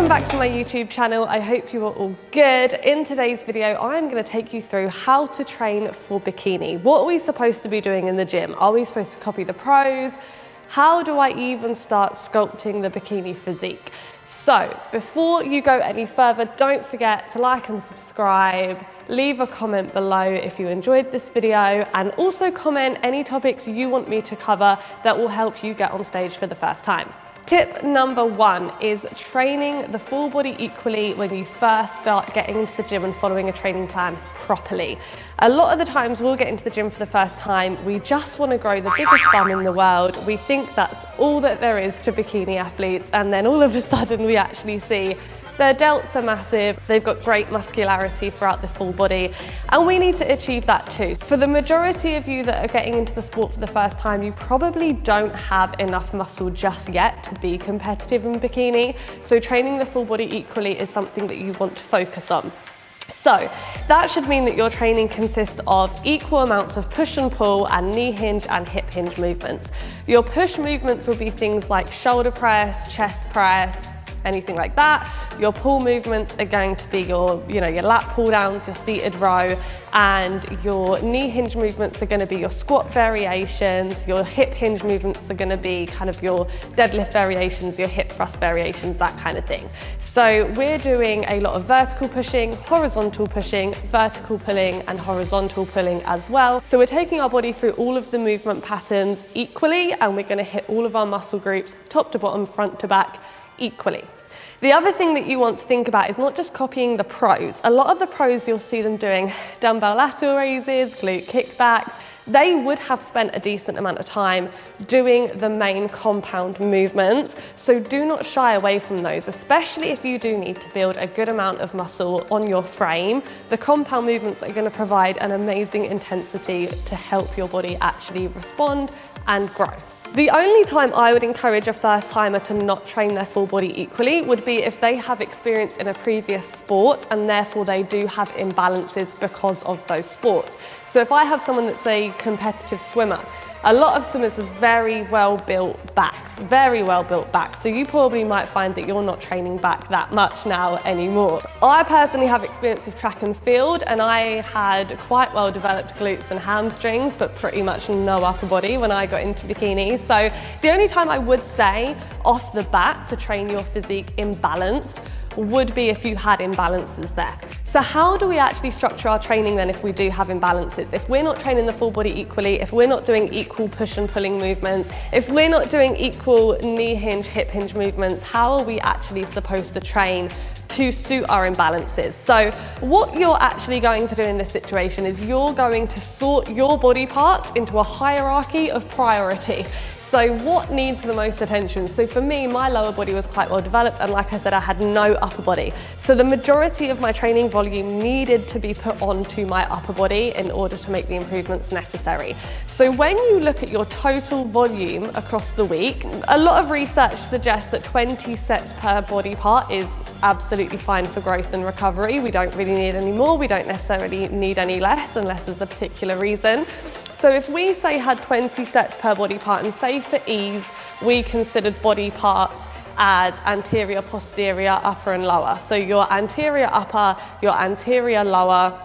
Welcome back to my YouTube channel. I hope you are all good. In today's video, I'm going to take you through how to train for bikini. What are we supposed to be doing in the gym? Are we supposed to copy the pros? How do I even start sculpting the bikini physique? So before you go any further, don't forget to like and subscribe, leave a comment below if you enjoyed this video, and also comment any topics you want me to cover that will help you get on stage for the first time. Tip number one is training the full body equally when you first start getting into the gym and following a training plan properly. A lot of the times we'll get into the gym for the first time, we just want to grow the biggest bum in the world. We think that's all that there is to bikini athletes, and then all of a sudden we actually see their delts are massive, they've got great muscularity throughout the full body, and we need to achieve that too. For the majority of you that are getting into the sport for the first time, you probably don't have enough muscle just yet to be competitive in bikini, so training the full body equally is something that you want to focus on. So that should mean that your training consists of equal amounts of push and pull and knee hinge and hip hinge movements. Your push movements will be things like shoulder press, chest press, anything like that. Your pull movements are going to be your lat pull downs, your seated row, and your knee hinge movements are going to be your squat variations. Your hip hinge movements are going to be kind of your deadlift variations, your hip thrust variations, that kind of thing. So we're doing a lot of vertical pushing, horizontal pushing, vertical pulling, and horizontal pulling as well. So we're taking our body through all of the movement patterns equally, and we're going to hit all of our muscle groups, top to bottom, front to back, equally. The other thing that you want to think about is not just copying the pros. A lot of the pros, you'll see them doing dumbbell lateral raises, glute kickbacks. They would have spent a decent amount of time doing the main compound movements, so do not shy away from those, especially if you do need to build a good amount of muscle on your frame. The compound movements are going to provide an amazing intensity to help your body actually respond and grow. The only time I would encourage a first timer to not train their full body equally would be if they have experience in a previous sport and therefore they do have imbalances because of those sports. So if I have someone that's a competitive swimmer, a lot of swimmers have very well built backs, so you probably might find that you're not training back that much now anymore. I personally have experience with track and field, and I had quite well developed glutes and hamstrings, but pretty much no upper body when I got into bikini. So the only time I would say off the bat to train your physique imbalanced would be if you had imbalances there. So how do we actually structure our training then if we do have imbalances? If we're not training the full body equally, if we're not doing equal push and pulling movements, if we're not doing equal knee hinge, hip hinge movements, how are we actually supposed to train to suit our imbalances? So what you're actually going to do in this situation is you're going to sort your body parts into a hierarchy of priority. So what needs the most attention? So for me, my lower body was quite well developed, and like I said, I had no upper body. So the majority of my training volume needed to be put onto my upper body in order to make the improvements necessary. So when you look at your total volume across the week, a lot of research suggests that 20 sets per body part is absolutely fine for growth and recovery. We don't really need any more. We don't necessarily need any less unless there's a particular reason. So if we say had 20 sets per body part, and say for ease, we considered body parts as anterior, posterior, upper and lower. So your anterior upper, your anterior lower,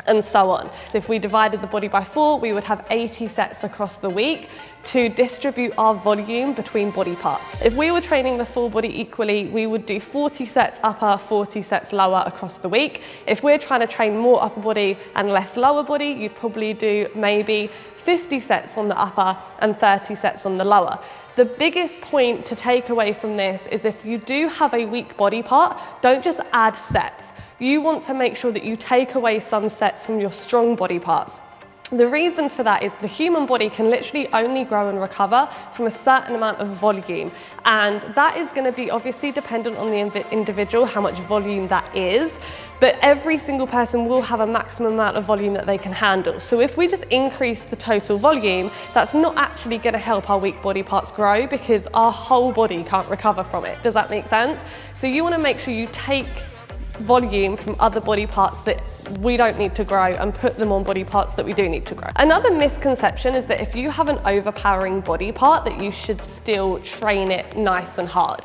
and so on. So if we divided the body by 4, we would have 80 sets across the week to distribute our volume between body parts. If we were training the full body equally, we would do 40 sets upper, 40 sets lower across the week. If we're trying to train more upper body and less lower body, you'd probably do maybe 50 sets on the upper and 30 sets on the lower. The biggest point to take away from this is if you do have a weak body part, don't just add sets. You want to make sure that you take away some sets from your strong body parts. The reason for that is the human body can literally only grow and recover from a certain amount of volume, and that is going to be obviously dependent on the individual, how much volume that is, but every single person will have a maximum amount of volume that they can handle. So if we just increase the total volume, that's not actually going to help our weak body parts grow because our whole body can't recover from it. Does that make sense? So you want to make sure you take volume from other body parts that we don't need to grow and put them on body parts that we do need to grow. Another misconception is that if you have an overpowering body part that you should still train it nice and hard.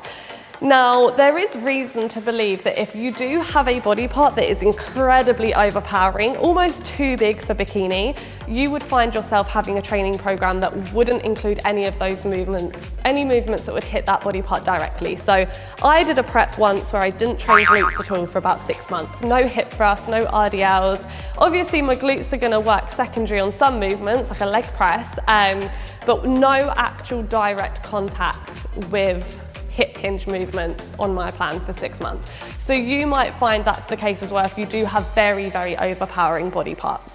Now, there is reason to believe that if you do have a body part that is incredibly overpowering, almost too big for bikini, you would find yourself having a training program that wouldn't include any of those movements, any movements that would hit that body part directly. So I did a prep once where I didn't train glutes at all for about 6 months. No hip thrusts, no RDLs. Obviously my glutes are gonna work secondary on some movements, like a leg press, but no actual direct contact with hip hinge movements on my plan for 6 months. So you might find that's the case as well if you do have very, very overpowering body parts.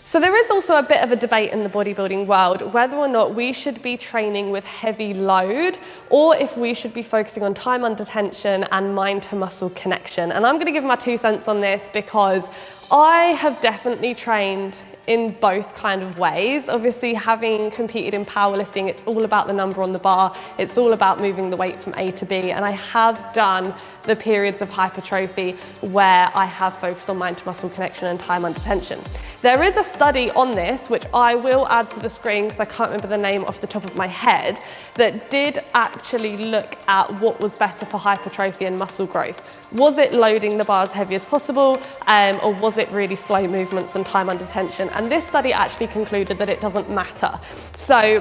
So there is also a bit of a debate in the bodybuilding world whether or not we should be training with heavy load or if we should be focusing on time under tension and mind to muscle connection. And I'm going to give my 2 cents on this because I have definitely trained in both kind of ways. Obviously, having competed in powerlifting, it's all about the number on the bar. It's all about moving the weight from A to B. And I have done the periods of hypertrophy where I have focused on mind to muscle connection and time under tension. There is a study on this, which I will add to the screen because I can't remember the name off the top of my head, that did actually look at what was better for hypertrophy and muscle growth. Was it loading the bar as heavy as possible, or was it really slow movements and time under tension? And this study actually concluded that it doesn't matter. So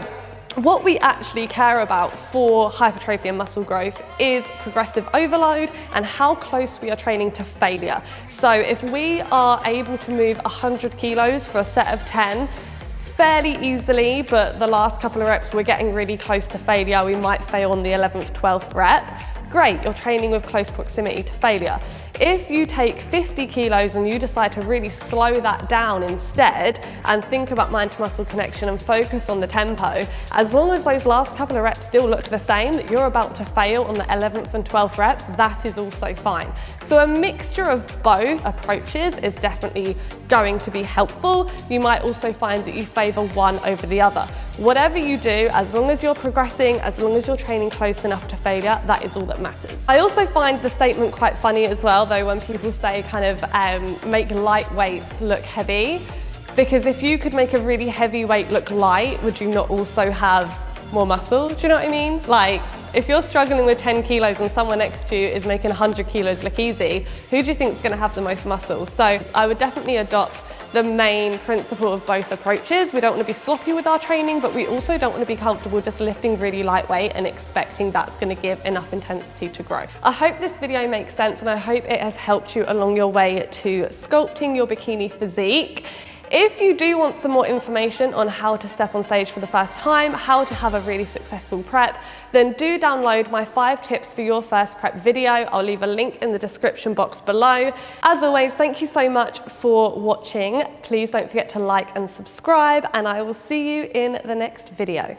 what we actually care about for hypertrophy and muscle growth is progressive overload and how close we are training to failure. So if we are able to move 100 kilos for a set of 10, fairly easily, but the last couple of reps we're getting really close to failure, we might fail on the 11th, 12th rep. Great, you're training with close proximity to failure. If you take 50 kilos and you decide to really slow that down instead and think about mind to muscle connection and focus on the tempo, as long as those last couple of reps still look the same, that you're about to fail on the 11th and 12th rep, that is also fine. So a mixture of both approaches is definitely going to be helpful. You might also find that you favor one over the other. Whatever you do, as long as you're progressing, as long as you're training close enough to failure, that is all that matters. I also find the statement quite funny as well, though, when people say kind of make light weights look heavy, because if you could make a really heavy weight look light, would you not also have more muscle? Do you know what I mean? Like, if you're struggling with 10 kilos and someone next to you is making 100 kilos look easy, who do you think is going to have the most muscle? So I would definitely adopt the main principle of both approaches. We don't want to be sloppy with our training, but we also don't want to be comfortable just lifting really lightweight and expecting that's going to give enough intensity to grow. I hope this video makes sense and I hope it has helped you along your way to sculpting your bikini physique. If you do want some more information on how to step on stage for the first time, how to have a really successful prep, then do download my 5 tips for your first prep video. I'll leave a link in the description box below. As always, thank you so much for watching. Please don't forget to like and subscribe, and I will see you in the next video.